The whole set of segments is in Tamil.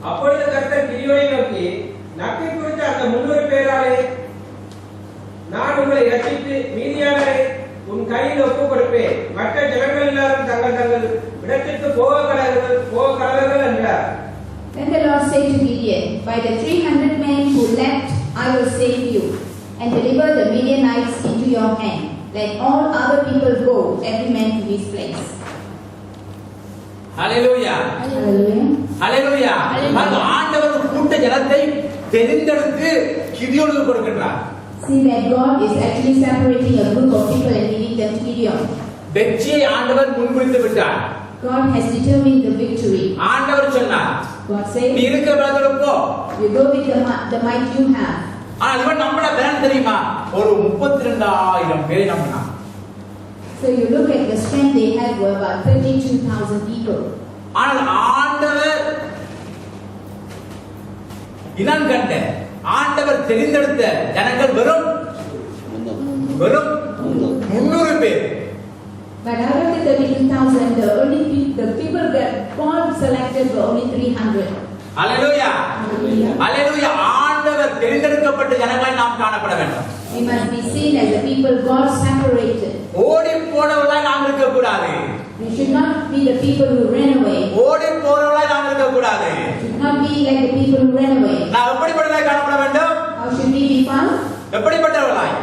அப்பொழுது கர்த்தர் கிதியோனை நோக்கி, நக்கை குறித்த அந்த 300 பேராலே நான் உங்களை ரட்சித்து மீதியானவரை உன் கையில் ஒப்புக் கொடுப்பேன். மற்ற ஜனங்கள் எல்லாரும் தங்கள் தங்கள் இடத்திற்கு போக கடவர்கள் என்றார். Then the Lord said to Gideon, by the 300 men who left, I will save you, and deliver the Midianites into your hand. Let all other people go, every man to his place. Hallelujah. Hallelujah. Hallelujah. ஆண்டவர் கூட்ட ஜனத்தை தெரிந்தெடுத்து கிதியோனுக்கு கொடுக்கிறார். See that God is actually separating a group of people and giving them to Gideon. வெற்றியை ஆண்டவர் முன்குறித்து விட்டார். God has determined the victory. ஆண்டவர் சொன்னார், God said, நீ இருக்கிற இடத்துல போ. You go with the might you have. ஆனா இவன் நம்மள பேரன் தெரியுமா? ஒரு 32,000 பேரை நம்பினான். So you look at the strength they had were about 32,000 people. ஆனால் ஆண்டவர் இனம் கண்ட ஆண்டவர் தெரிந்தெடுத்த ஜனங்கள் வெறும் 300 பேர். But out of the 32,000, the people that God selected were only 300. Hallelujah. Hallelujah. Hallelujah. ஆண்டவர் தெரிந்தெடுக்கப்பட்ட ஜனங்களை நாம் காணப்பட வேண்டும். We must be seen as the people God separated. ஓடி போனவர்களாய் நாம் இருக்க கூடாது. We should not be the people who ran away. ஓடி போறவர்களாய் நாம் இருக்க கூடாது. We should not be like the people who ran away. நாம் எப்படிப்பட்டவர்களாய் காணப்பட வேண்டும்? How should we be found? எப்படிப்பட்டவர்களாய்?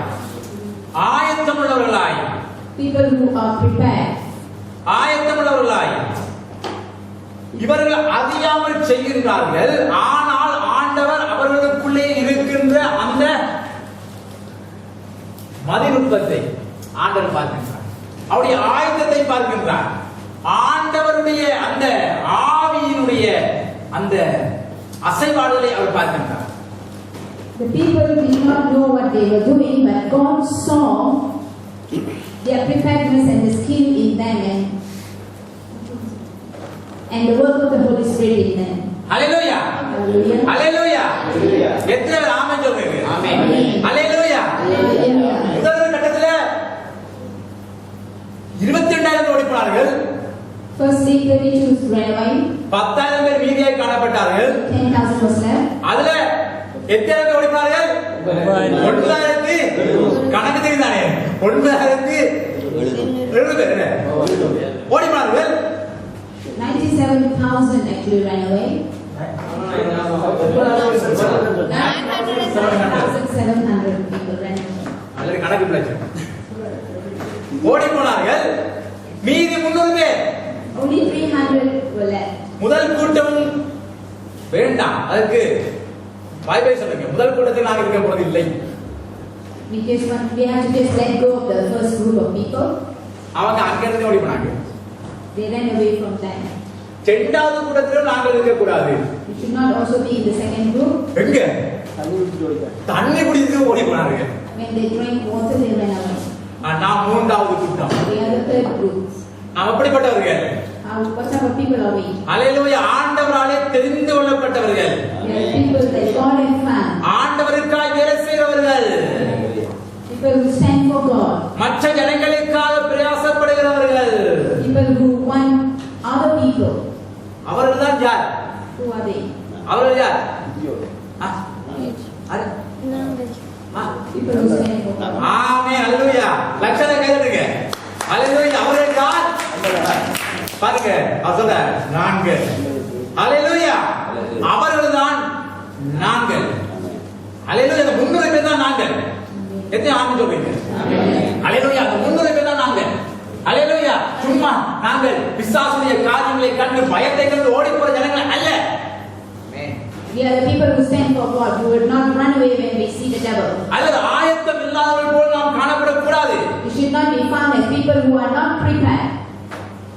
ஆயத்தமுள்ளவர்களாய். People who are prepared. ஆயத்தமுள்ளவர்களாய். இவர்கள் அறியாமல் செய்கிறார்கள், ஆனால் ஆண்டவர் அவர்களுக்குள்ளே இருக்கின்ற அந்த மதிநுட்பத்தை ஆண்டவர் பார்க்கின்றார். அவருடைய ஆயுதத்தை பார்க்கின்றார். ஆண்டவருடைய அந்த ஆவியினுடைய அந்த அசைவாடுகளை அவர் பார்க்கின்றார். The people did not know what they were doing, but God saw their preparedness and the skill in them and the work of the Holy Spirit in them. Hallelujah. Hallelujah. Hallelujah. எத்தனை பேர் ஆமென் சொல்றீங்க? Amen. Hallelujah. Hallelujah. முதல் கட்டத்துல 22,000 ஓடி போனார்கள். Firstly, 32 ran away. 10,000 பேர் மீதியாய் காணப்பட்டார்கள். 10,000 was left. அதுல எத்தனை பேர் ஓடி போனார்கள்? 9,000 கணக்கு தெரியுதானே? 9,007 பேர் ஓடி போனார்கள். 97,000 actually ran away. 9,700 people ran away. அல்லது கணக்கு பிள்ளைங்க ஓடி போனார்கள். மீதி 300 பேர். Only 300 were left. முதல் கூட்டம் வேண்டாம், அதுக்கு பை பை சொல்லுங்க. முதல் கூட்டத்தில் நாங்கள் இருக்க போறது இல்லை. We have to just let go of the first group of people. அவங்க அங்க இருந்து ஓடி போனாங்க. They ran away from them. இரண்டாவது கூட்டத்தில் நாங்கள் இருக்க கூடாது. We should not also be in the second group. எங்க தண்ணி குடித்து ஓடி போனாங்க. When they drank water, they ran away. நான் மூன்றாவது கூட்டம். We are the third group. நாம் அப்படிப்பட்டவர்கள். What type of people are we? அல்லேலூயா. ஆண்டவராலே தெரிந்து கொள்ளப்பட்டவர்கள். We are people that God has found. ஆண்டவருக்காக வேலை செய்கிறவர்கள். People who stand for God. மற்ற ஜனங்களுக்காக பிரயாசப்படுகிறவர்கள். People who want other people. அவர்கள் தான் யார்? Who are they? அவர்கள் யார்? People who stand for God. ஆமென். அல்லேலூயா. லட்சணை கைதட்டுங்க. அல்லேலூயா. அவர்கள் யார்? பாருங்க, அவசர நான்கு. அல்லேலூயா. அவர்கள் தான் நான்கு. அல்லேலூயா. அந்த 300 பேர் தான் நான்கு. எத்தனை ஆமென் சொல்றீங்க? அல்லேலூயா. அந்த 300 பேர் தான் நான்கு. அல்லேலூயா. சும்மா நாங்கள் பிசாசுடைய காரியங்களை கண்டு பயத்தை கண்டு ஓடி போற ஜனங்கள் அல்ல. We are the people who stand for God, who will not run away when we see the devil. அல்லது ஆயத்தம் இல்லாதவர்கள் போல் நாம் காணப்படக்கூடாது. We should not be found as people who are not prepared.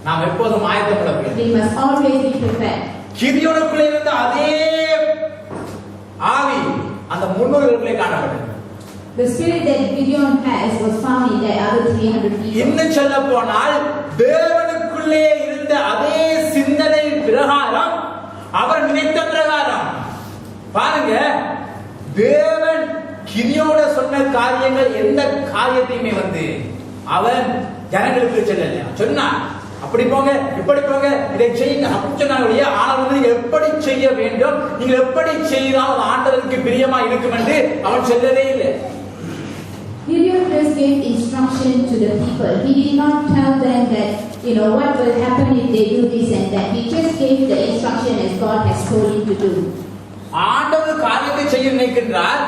நாம் எப்போதும் ஆயத்தப்படவேண்டும். We must always be prepared. கிதியோனுக்குள்ளே இருந்த அதே ஆவி அந்த 300 காணப்பட்டது. The spirit that Gideon has was found in the other 300 people. இன்னும் சொல்ல போனால் தேவனுக்குள்ளே இருந்த அதே சிந்தனை பிரகாரம், அவர் நினைத்த பிரகாரம், பாருங்க, தேவன் கிதியோட சொன்ன காரியங்கள் எந்த காரியத்தையுமே அவன் ஜனங்களுக்கு சொல்லல. சொன்னார், அப்படி போங்க இப்படி போங்க இதை செய்யுங்க அப்படி சொன்னாங்க. ஆனால் நீங்க எப்படி செய்ய வேண்டும், நீங்க எப்படி செய்தால் ஆண்டவருக்கு பிரியமா இருக்கும் என்று அவன் சொல்லவே இல்லை. Gideon just gave instruction to the people. He did not tell them that, what will happen if they do this and that. He just gave the instruction as God has told him to do. ஆண்டவர் காரியத்தை செய்ய நினைக்கின்றார்.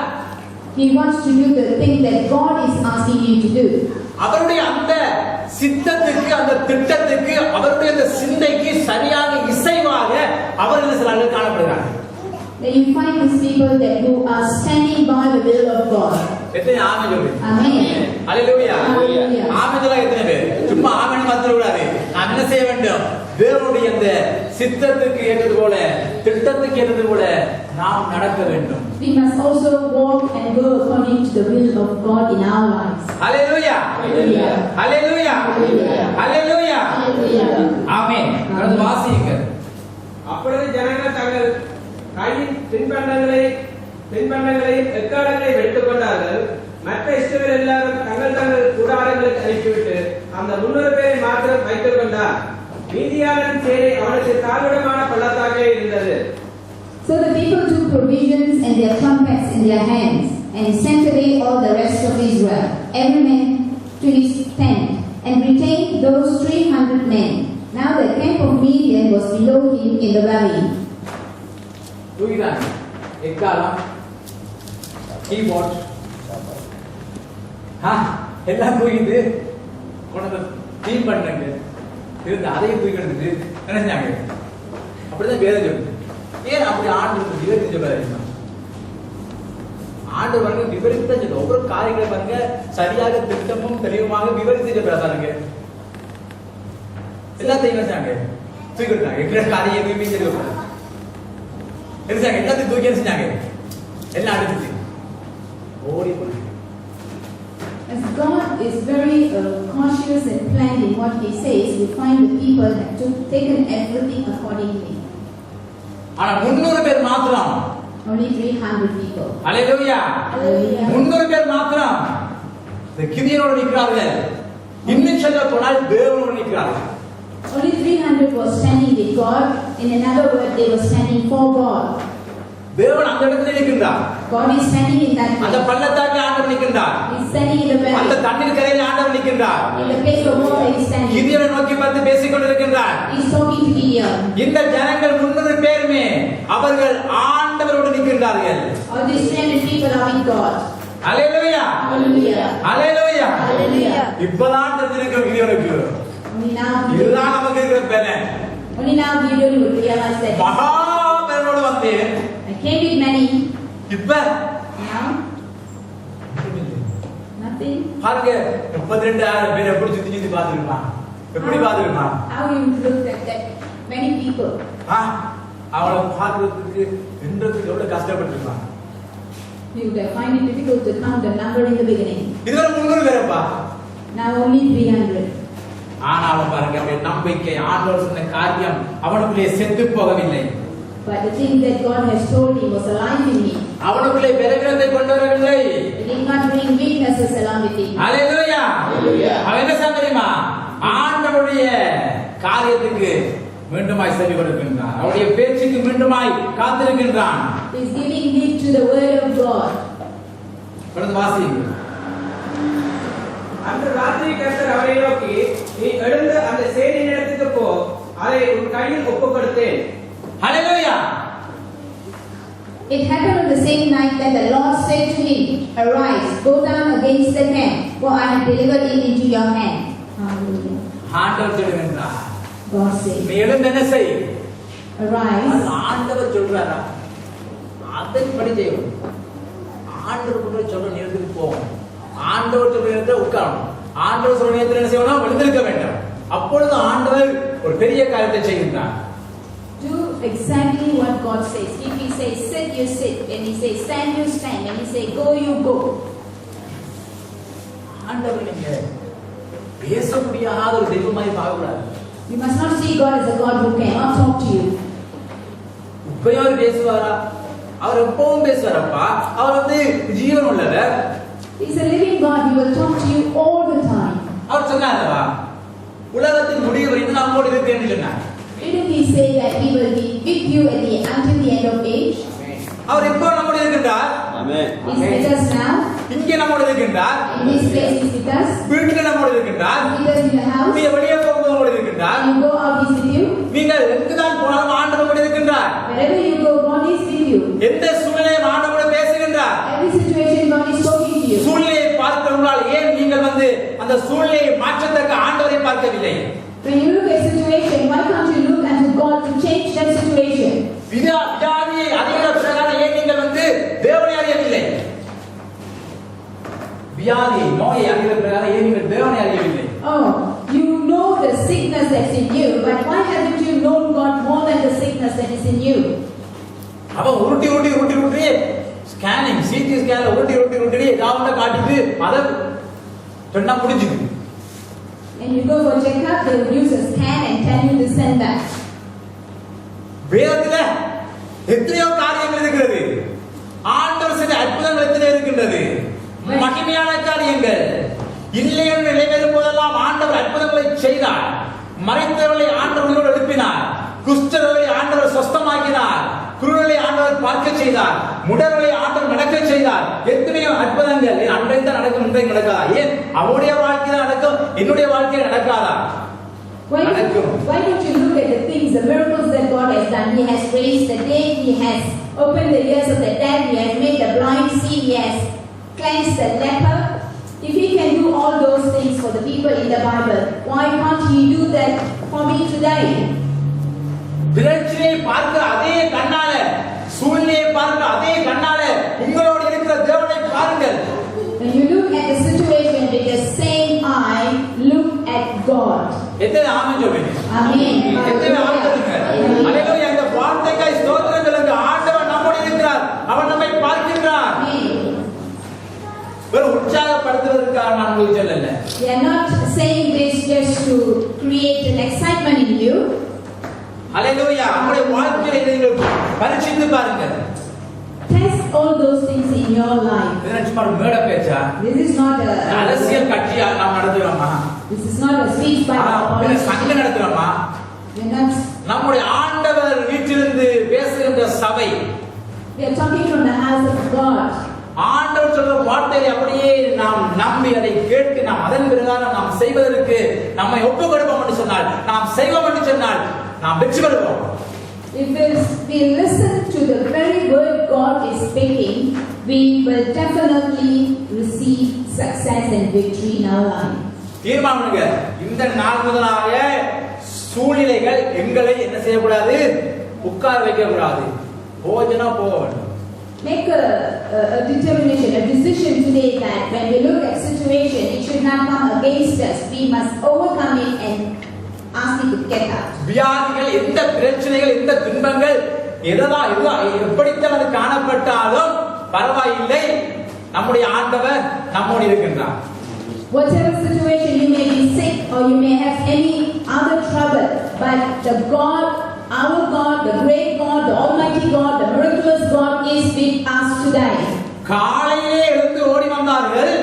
He wants to do the thing that God is asking him to do. அவருடைய அந்த சித்தத்துக்கு அந்த திட்டத்துக்கு அவருடைய அந்த சிந்தைக்கு சரியாக இசைவாக அவர்கள் சிலர்கள் காணப்படுகிறார்கள். Then you find these people that who are standing by the will of God. எத்தனை ஆமென் சொல்லுங்க. Amen. ஹalleluya. Hallelujah. ஆமென் சொல்ல எத்தனை பேர்? சும்மா ஆமென் மாத்திரம் கூடாது. நாம் என்ன செய்ய வேண்டும்? தேவனுடைய அந்த சித்தத்துக்கு ஏற்றது போல திட்டத்துக்கு ஏற்றது போல நாம் நடக்க வேண்டும். We must also walk and go according to the will of God in our lives. Hallelujah. Hallelujah. ஹalleluya. ஹalleluya. ஆமென். கடந்து வாசிங்க. அப்பொழுது ஜனங்கள் தங்கள் கையின் பின்பண்டங்களை எக்காலங்களை எடுத்துக் கொண்டார்கள். மற்ற இஸ்ரவேல் எல்லாரும் தங்கள் கூடாரங்களுக்கு அனுப்பிவிட்டு அந்த 300 பேரை மாத்திரம் வைத்துக் கொண்டார். மீதியானின் சேனை அவனுக்கு தாழ்விடமான பள்ளத்தாக்கே இருந்தது. So the people took provisions and their trumpets in their hands and sent away all the rest of Israel, every man to his tent, and retained those 300 men. Now the camp of Midian was below him in the valley. தூக்கிட்டாங்க. எக்காலம் கீபோர்ட் எல்லாம் தூக்கிட்டு கொண்டு டீம் பண்ணாங்க. இருந்து அதையும் தூக்கி எடுத்துட்டு நினைச்சாங்க. அப்படிதான் வேதம் சொல்லுது. ஏன் அப்படி ஆண்டு விவரித்து சொல்றாரு? ஆண்டு பாருங்க விவரித்து தான் சொல்ல. ஒவ்வொரு காரியங்களை பாருங்க சரியாக திட்டமும் தெளிவுமாக விவரித்து சொல்றாங்க. எல்லாத்தையும் நினைச்சாங்க தூக்கி எடுத்தாங்க. எங்களோட காரியம் எதுவுமே தெரியும் நினைச்சாங்க. எல்லாத்தையும் தூக்கி நினைச்சாங்க. எல்லாம் அடுத்து ஓடி போய். As God is very cautious and planned in what He says, we find the people have taken everything accordingly. ஆனா 300 பேர் மாத்திரம். Only 300 people. ஹalleluya. 300 பேர் மாத்திரம் இந்த கிதியோடு நிற்கிறார்கள். இன்னும் சொல்ல போனால் தேவனோடு நிற்கிறார்கள். Only 300 was standing with God. In another word, they were standing for God. தேவன் அந்த இடத்துல நிற்கிறார். God is standing in that place. அந்த பள்ளத்தாக்கில் ஆண்டவர் நிற்கிறார். He is standing in the valley. அந்த தண்ணீர் கரையில் ஆண்டவர் நிற்கிறார். In the place of water, He is standing. கிதியோனை நோக்கி பார்த்து பேசிக் கொண்டிருக்கிறார். He is talking to Gideon. இந்த ஜனங்கள் 300 பேருமே அவர்கள் ஆண்டவரோடு நிற்கிறார்கள். All these 300 people are with God. Hallelujah. Hallelujah. Hallelujah. Hallelujah. இப்பதான் தெரிஞ்சிருக்கும் கிதியோனுக்கு. Only now, இதுதான் நமக்கு இருக்கிற பலன். only now Gideon would realize that மகா பலனோடு வந்தேன். I came with many. இப்ப Now, nothing. பாருங்க 32,000 பேர் எப்படி சுத்தி சுத்தி பார்த்துருப்பான். எப்படி பார்த்துருப்பான்? How you look at that many people. அவளை பார்க்கறதுக்கு என்றதுக்கு எவ்வளவு கஷ்டப்பட்டிருப்பான். You would find it difficult to count the number in the beginning. இதுவரை 300 பேரப்பா. Now only 300. ஆனாலும் பாருங்க அவருடைய நம்பிக்கை ஆண்டவர் சொன்ன காரியம் அவனுக்குள்ளே செத்து போகவில்லை. But the thing that God has told him was alive in him. அவனுக்குள்ளே பலவீனத்தை கொண்டு வரவில்லை. He did not bring weaknesses along with him. ஹalleluya. அவன் என்ன தெரியுமா? ஆண்டவருடைய காரியத்துக்கு மீண்டுமாய் செவி கொடுக்கின்றான். அவருடைய பேச்சுக்கு மீண்டுமாய் காத்திருக்கின்றான். He is giving heed to the word of God. தொடர்ந்து வாசிங்க. அந்த ராத்திரி கர்த்தர் அவரை நோக்கி, நீ எழுந்து அந்த சேனையின் இடத்துக்கு போ, அதை உன் கையில் ஒப்புக் கொடுத்தேன். ஹalleluya. It happened on the same night that the Lord said to him, Arise, go down against the camp, for I have delivered it into your hand. Hallelujah. ஆண்டவர் சொல்லுகின்றார். God said, நீ எழுந்து என்ன செய்? Arise. ஆண்டவர் சொல்றாரா? அதன்படி செய்யணும். ஆண்டவர் சொல்ற நேரத்துக்கு போகணும். ஆண்டவர் சொல்ற நேரத்துல உட்காரணும். ஆண்டவர் சொல்ற நேரத்துல என்ன செய்யணும்? எழுந்திருக்க வேண்டும். அப்பொழுது ஆண்டவர் ஒரு பெரிய காரியத்தை செய்கின்றார். Do exactly what God says. If He says sit, you sit. When He says stand, you stand. When He says go, you go. ஆண்டவர் நீங்க பேச முடியாத ஒரு தெய்வமாய் பார்க்கக்கூடாது. You must not see God as a God who cannot talk to you. இப்பயும் பேசுவாரா? அவர் எப்பவும் பேசுவாரப்பா. அவர் ஜீவன் உள்ளவர். He's a living God. He will talk to you all the time. அவர் சொன்னாரா? உலகத்தின் முடிவு வரைக்கும் நம்மோடு இருக்கேன்னு சொன்னார். Didn't he say that he will be with you until the end of age? அவர் இப்போ நம்மோடு இருக்கின்றார். He's with us now. இங்கே நம்மோடு இருக்கின்றார். In this place he's with us. வீட்டில் நம்மோடு இருக்கின்றார். He's with us in the house. நீ வெளியே போகும்போது நம்மோடு இருக்கின்றார். When you go out he's with you. நீங்கள் எங்குதான் போனாலும் ஆண்டவர் நம்மோடு இருக்கின்றார். Wherever you go, God is with you. எந்த சூழ்நிலையும் ஆண்டவரோடு பேசுகின்றார். Every situation God is talking to you. சூழ்நிலையை பார்க்கிறவங்களால் ஏன் நீங்கள் அந்த சூழ்நிலையை மாற்றத்தக்க ஆண்டவரை பார்க்கவில்லை? When you look at a situation, why can't you look unto God to change that situation? வியாதியை அறிகிற பிரகாரம் ஏன் நீங்கள் தேவனை அறியவில்லை? வியாதியை நோயை அறிகிற பிரகாரம் ஏன் நீங்கள் தேவனை அறியவில்லை? Oh, you know the sickness that's in you, but why haven't you known God more than the sickness that is in you? அவன் உருட்டி ஸ்கேனிங் சிடி ஸ்கேன்ல உருட்டி ஏதாவது காட்டிட்டு அதை சொன்னா முடிஞ்சுது. And you go for checkup, they will use a scan and tell you this and that. வேதத்துல எத்தனையோ காரியங்கள் இருக்கிறது. ஆண்டவர் செய்த அற்புதங்கள் எத்தனை இருக்கின்றது. மகிமையான காரியங்கள் இல்லையென்று நிறைவேறும் போதெல்லாம் ஆண்டவர் அற்புதங்களை செய்தார். மறைத்தவர்களை ஆண்டவர் உயிரோடு எழுப்பினார். குஷ்டர்களை ஆண்டவர் சொஸ்தமாக்கினார். குருடர்களை ஆண்டவர் பார்க்க செய்தார். முடர்களை ஆண்டவர் நடக்க செய்தார். எத்தனையோ அற்புதங்கள் அன்றைக்கு தான் நடக்கும், இன்றைக்கு நடக்காதா? ஏன் அவருடைய வாழ்க்கையில நடக்கும், என்னுடைய வாழ்க்கையில நடக்காதா? Why don't you look at the things, the miracles that God has done? He has raised the dead, He has opened the ears of the dead, He has made the blind see, He has cleansed the leper. If He can do all those things for the people in the Bible, why can't He do that for me today? பிரச்சனையை பார்க்க அதே கண்ணால, சூழ்நிலையை பார்க்க அதே கண்ணால உங்களோடு இருக்கிற தேவனை பாருங்கள். When you look at the situation with the same eye, look at God. எத்தனை ஆமென் சொல்லுங்க. Amen. எத்தனை ஆமென் சொல்லுங்க. அல்லேலூயா. இந்த வார்த்தைக்காய் ஸ்தோத்திரம் சொல்லுங்க. ஆண்டவர் நம்மோடு இருக்கிறார். அவர் நம்மை பார்க்கிறார். ஒரு உற்சாகப்படுத்துவதற்காக நான் உங்களுக்கு சொல்லல. We are not saying this just to create an excitement in you. அல்லேலூயா. உங்களுடைய வாழ்க்கையை நீங்கள் பரிசீலித்து பாருங்க. Test all those things in your life. இது சும்மா மேடை பேச்சா? This is not a அரசியல் கட்சியா நாம் நடத்துறோமா? This is not a speech by a politician. சங்கம் நடத்துறோமா? We are not. நம்முடைய ஆண்டவர் வீட்டிலிருந்து பேசுகின்ற சபை. We are talking from the house of God. ஆண்டவர் சொல்ற வார்த்தையை அப்படியே நாம் நம்பி அதை கேட்டு நாம் அதன் பிரகாரம் நாம் செய்வதற்கு நம்மை ஒப்புக் கொடுப்போம் என்று சொன்னால், நாம் செய்வோம் என்று சொன்னால் நாம் வெற்றி பெறுவோம். If we listen to the very word God is speaking, we will definitely receive success and victory in our life. தீர்மானம் பண்ணுங்க. இந்த நாள் முதலாக சூழ்நிலைகள் எங்களை என்ன செய்யக்கூடாது, உட்கார வைக்க கூடாது. போஜனா போக வேண்டும். Make a determination, a decision today that when we look at situation, it should not come against us. We must overcome it and ask it to get out. வியாதிகள், எந்த பிரச்சனைகள், எந்த துன்பங்கள் எப்படித்தான் அது காணப்பட்டாலும் பரவாயில்லை, நம்முடைய ஆண்டவர் நம்மோடு இருக்கின்றார். Whatever situation you may be sick or you may have any other trouble, but the God, our God, the great God, the Almighty God, the miraculous God is with us today. காலையிலே எழுந்து ஓடி வந்தார்கள்.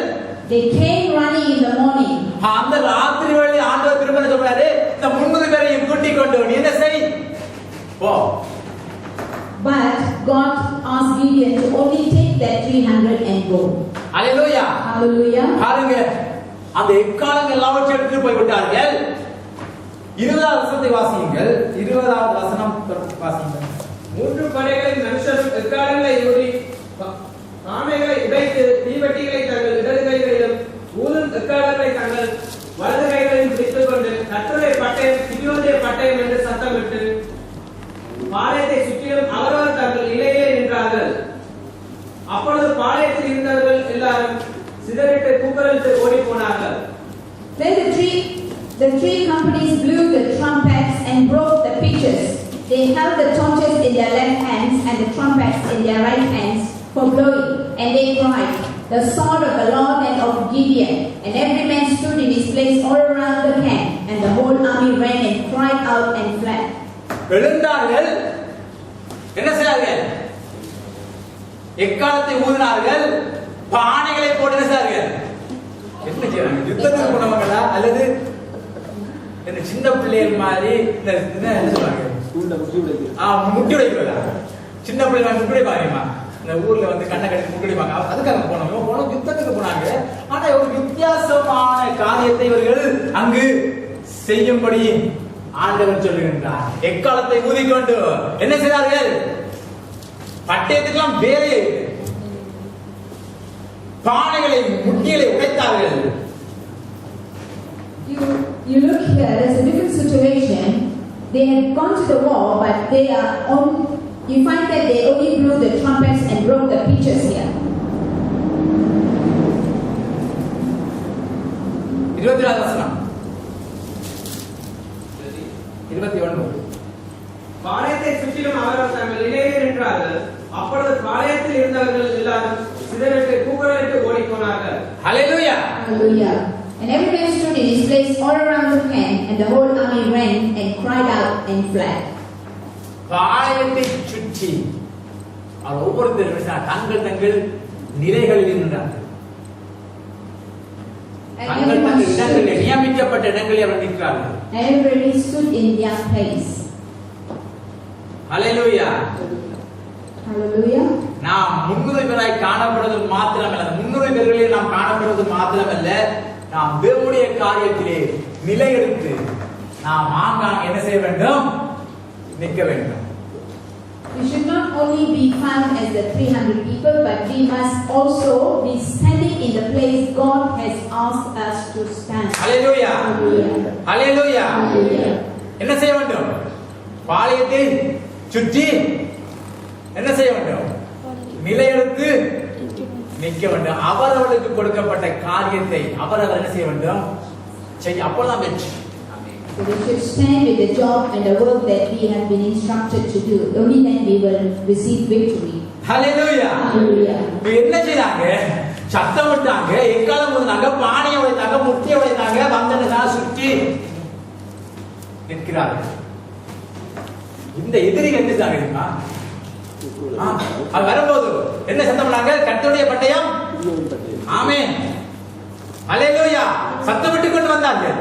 They came running in the morning. அந்த ராத்திரி வேளையில் ஆண்டவர் திரும்ப சொல்றாரு, இந்த 300 பேரையும் கூட்டிக் கொண்டு நீ என்ன செய், போ. But God asked Gideon to only take that 300 and go. Hallelujah. Hallelujah. பாருங்க, அந்த எக்காலங்கள் எல்லாவற்றையும் எடுத்து போய் விட்டார்கள். 20வது வசனத்தை வாசியுங்கள். 20வது வசனம் வாசியுங்கள். 3 படைகளின் மனுஷரும் எக்காலங்களை ஊதி ஆமைகளை உடைத்து தீவட்டிகளை தங்கள் இடது கைகளிலும் ஊதும் எக்காலங்களை தங்கள் வலது கைகளிலும் பிடித்துக் கொண்டு கர்த்தருடைய பட்டயம் கிதியோனுடைய பட்டயம் என்று சத்தமிட்டு பாளையத்தை சுற்றிலும் அவரவர் தங்கள் நிலையிலே நின்றார்கள். அப்பொழுது பாளையத்தில் இருந்தவர்கள் எல்லாரும் சிதறிட்டு கூக்குரலிட்டு ஓடி போனார்கள். Then the three companies blew the trumpets and broke the pitchers. They held the torches in their left hands and the trumpets in their right hands for blowing, and they cried, "The sword of the Lord and of Gideon." And every man stood in his place all around the camp, and the whole army ran and cried out and fled. எழுந்தார்கள், என்ன செய்தார்கள்? எக்காலத்தை ஊதினார்கள், பானைகளை போட்டு என்ன செய்தார்கள்? என்ன செய்றாங்க? யுத்தத்துக்கு போனவங்களா அல்லது இந்த சின்ன பிள்ளைகள் மாதிரி இந்த என்ன சொல்றாங்க முட்டி உடைக்கிறதா சின்ன பிள்ளைங்க முட்டி உடைப்பாங்கம்மா இந்த ஊர்ல வந்து கண்ணை கட்டி முட்டி உடைப்பாங்க அதுக்காக போனோம் யுத்தத்துக்கு போனாங்க ஆனா ஒரு வித்தியாசமான காரியத்தை இவர்கள் அங்கு செய்யும்படி ஆண்டவர் சொல்லுகின்றார் எக்காலத்தை ஊதிக்கொண்டு என்ன செய்தார்கள் பட்டயத்துக்கெல்லாம் வேலை பானைகளை முட்டிகளை உடைத்தார்கள் You look here, there's a different situation. They had gone to the war, but they are on. You find that they only blew the trumpets and broke the pitchers here. 24 வசனம் 21 பாளையத்தை சுற்றிலும் அவர்கள் தங்கள் நிலையில் நின்றார்கள். அப்பொழுது பாளையத்தில் இருந்தவர்கள் எல்லாரும் சிதறிட்டு கூக்குரலிட்டு ஓடிப்போனார்கள். ஹalleluya Hallelujah. And every man stood in his place all around the camp, and the whole army ran and cried out and fled. பாளையத்தை சுற்றி அவர் ஒவ்வொருத்தரும் தங்கள் தங்கள் நிலைகளில் இருந்தார்கள் தங்கள் தங்கள் இடங்களில் நியமிக்கப்பட்ட இடங்களில் அவர் நிற்கிறார்கள். Everybody stood in their place. Hallelujah Hallelujah. நாம் முன்னுரை பெறாய் காணப்படுவது மாத்திரமல்ல முன்னுரை பெறுகளில் நாம் காணப்படுவது மாத்திரமல்ல நாம் தேவனுடைய காரியத்திலே நிலையெடுத்து நாம் ஆங்காங்கே என்ன செய்ய வேண்டும் நிற்க வேண்டும். We should not only be found as the 300 people, but we must also be standing in the place God has asked us to stand. Hallelujah Hallelujah. Hallelujah Hallelujah. என்ன செய்ய வேண்டும் பாளையத்தை சுற்றி என்ன செய்ய வேண்டும் நிலையெடுத்து நிற்க வேண்டும். அவரவர்களுக்கு கொடுக்கப்பட்ட காரியத்தை அவரவர் என்ன செய்ய வேண்டும் செய்ய அப்பதான் வெற்றி. So we should stand with the job and the work that we have been instructed to do. Only then we will receive victory. Hallelujah Hallelujah. இப்ப என்ன செய்றாங்க சத்தம் விட்டாங்க எக்காலம் போனாங்க பானையை உடைத்தாங்க முட்டியை உடைத்தாங்க வந்தனதா சுற்றி நிற்கிறார்கள். இந்த எதிரிகள் என்ன செய்றாங்க அது வரும்போது என்ன சத்தம் பண்ணாங்க கர்த்தருடைய பட்டயம் ஆமென் ஹalleluya சத்தம் விட்டு கொண்டு வந்தார்கள்.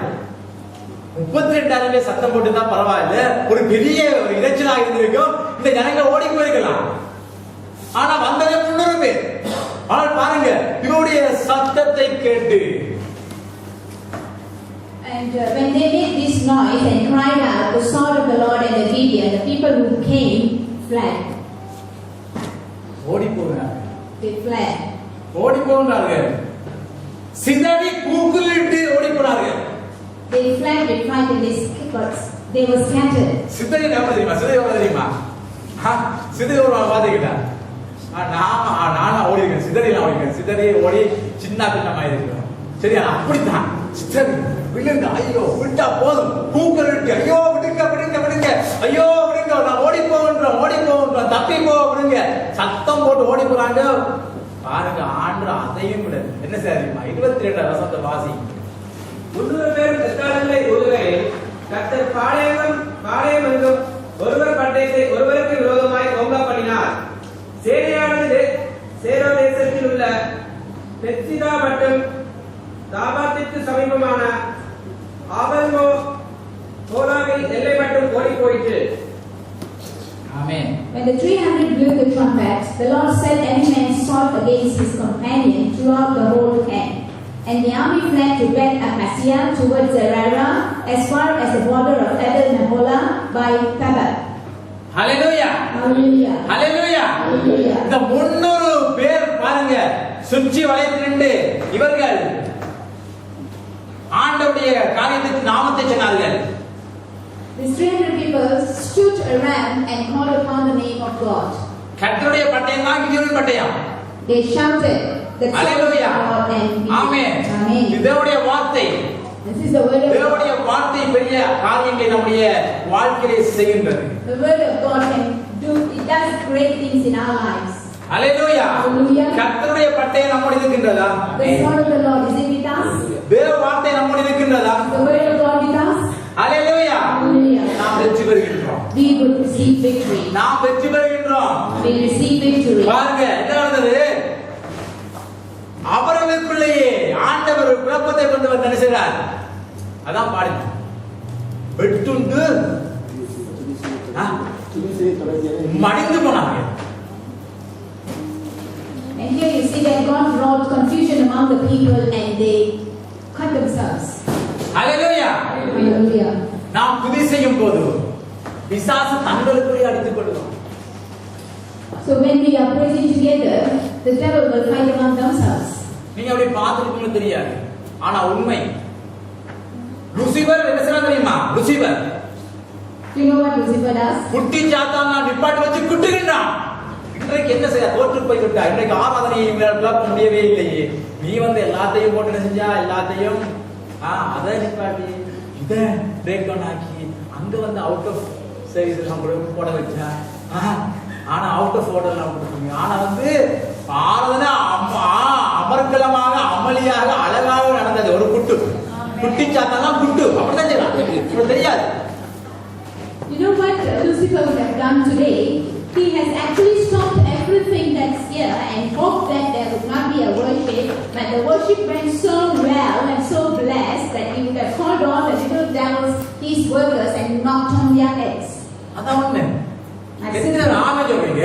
32,000 சத்தம் போட்டு தான் பரவாயில்ல ஒரு பெரிய ஒரு இறைச்சலாக இருந்திருக்கும் இந்த ஜனங்கள் ஓடி போயிருக்கலாம். ஆனா வந்ததே 300 பேர். ஆனால் பாருங்க இவருடைய சத்தத்தை கேட்டு And when they made this noise and cried out, the sword of the Lord and the Gideon, the people who came fled. ஓடி போகிறார்கள். They fled. ஓடி போகிறார்கள். சிதறி கூக்குரலிட்டு ஓடி போனார்கள். They fled with fright and they were scattered. சிதறி என்ன தெரியுமா தெரியுமா சிதறி ஒரு பாத்தீங்களா நானா ஓடி இருக்கேன் சிதறிலாம் ஓடி இருக்கேன் சிதறி ஓடி சின்ன பின்னமா இருக்கிறோம் சரியா அப்படித்தான் சிதறி விழுந்து ஐயோ விட்டா போதும் கூக்குரலிட்டு ஐயோ விடுங்க விடுங்க விடுங்க ஐயோ விடுங்க நான் ஓடி போகின்றோம் தப்பி விடுங்க சத்தம் போட்டு ஓடி போறாங்க. பாருங்க ஆண்டு அதையும் விட என்ன சரிமா 22 வசனத்தை வாசி 300 பேர் எக்காலங்களை ஊதுகையில் கர்த்தர் பாளையம் எங்கும் ஒருவர் பட்டயத்தை ஒருவருக்கு விரோதமாய் ஓங்க பண்ணினார். சேனையானது சேரோ தேசத்தில் உள்ள பெத்சிதா மற்றும் தாபாத்திற்கு சமீபமான ஆபல்மோ தோலாவில் எல்லை மட்டும் ஓடி போயிற்று. ஆமென். When the 300 blew the trumpets, the Lord set every man's sword against his companion throughout the whole camp. And the army fled to Beth-Acacia towards Zerara, as far as the border of Abel-Meholah by Tabor. Hallelujah. Hallelujah. Hallelujah. Hallelujah. இந்த 300 பேர் பாருங்க சுற்றி வளைத்து நின்று இவர்கள் ஆண்டவருடைய காரியத்துக்கு நாமத்தை சொன்னார்கள். These 300 people stood around and called upon the name of God. கர்த்தருடைய பட்டயம் தான் கிதியோனின் பட்டயம். They shouted the Hallelujah. God and amen. Amen. தேவனுடைய வார்த்தை This is the word of God. தேவனுடைய வார்த்தை பெரிய காரியங்களை நம்முடைய வாழ்க்கையிலே செய்கின்றது. The word of God can do, it does great things in our lives. Hallelujah. Hallelujah. கர்த்தருடைய பட்டயம் நம்மோடு இருக்கின்றதா? The sword of the Lord is it with us? தேவ வார்த்தை நம்மோடு இருக்கின்றதா? The word of God with us? Hallelujah. Hallelujah. நாம் வெற்றி பெறுகின்றோம். We will receive victory. நாம் வெற்றி பெறுகின்றோம். We receive victory. பாருங்க என்ன நடந்தது? அவர்களுக்குள்ளேயே ஆண்டவர் குழப்பத்தை கொண்டு வந்து என்ன செய்றார்? அதான் பாடினோம். வெட்டுண்டு மடிந்து போனாங்க. And here you see that God brought confusion among the people and they cut themselves. Hallelujah. Hallelujah. நாம் துதி செய்யும் போது பிசாசு தங்களுக்குள்ளே அடித்துக் கொள்ளும். So when we are praising together, the devil will fight among themselves. நீங்க அப்படி பார்த்துட்டு தெரியாது. ஆனா உண்மை லூசிபர் என்ன செய்யறான் தெரியுமா? Lucifer You know what Lucifer does? குட்டி சாத்தான் நிப்பாட்டி வச்சு குட்டுகின்றான். இன்றைக்கு என்ன செய்ய தோற்று போய் விட்டா. இன்றைக்கு ஆராதனையை கிளப்ப முடியவே இல்லையே. நீ வந்து எல்லாத்தையும் போட்டு செஞ்சா எல்லாத்தையும் அதை நிப்பாட்டி இதை பிரேக் டவுன் ஆக்கி அங்க வந்து அவுட் ஆஃப் சர்வீஸ் எல்லாம் போட வச்சா. ஆனா அவுட் ஆஃப் ஆர்டர் எல்லாம் கொடுத்தீங்க. ஆனா வந்து ஆராதனை அமர்க்கலமாக அமளியாக அழகாக நடந்தது. ஒரு குட்டி சாத்தான் குட்டு அப்படிதான் செய்யலாம். தெரியாது. You know what Lucifer would have done today? He has actually stopped everything that's here and hoped that there would not be a worship, but the worship went so well and so blessed that he would have called all the little devils, his workers, and knocked on their heads. அதான் உண்மை. எத்தனை ஆமே சொல்றீங்க?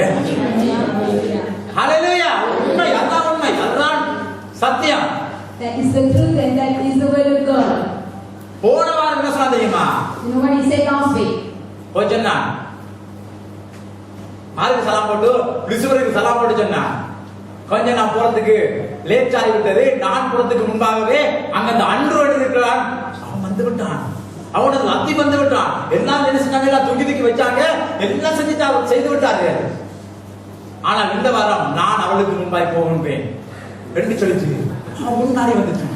ஹalleluya. உண்மை, அதான் உண்மை, அதான் சத்தியம். That is the truth and that is the word of God. போன வாரம் என்ன சொன்னா தெரியுமா? You know what he said last week? சொன்னா ஆளுக்கு சலாம் போட்டு லூசிபருக்கு சலாம் போட்டு சொன்னா கொஞ்சம் நான் போறதுக்கு லேட் ஆகிவிட்டது. நான் போறதுக்கு முன்பாகவே அங்க அந்த அன்ரோடு இருக்கிறான். அவன் வந்து விட்டான். அவனது லத்தி வந்து விட்டான். எல்லாம் நினைச்சாங்க, எல்லாம் தூக்கி வச்சாங்க, எல்லாம் செய்து விட்டார்கள். ஆனால் இந்த வாரம் நான் அவளுக்கு முன்பாய் போகின்றேன் என்று சொல்லிச்சு. அவன் முன்னாடி வந்துட்டான்.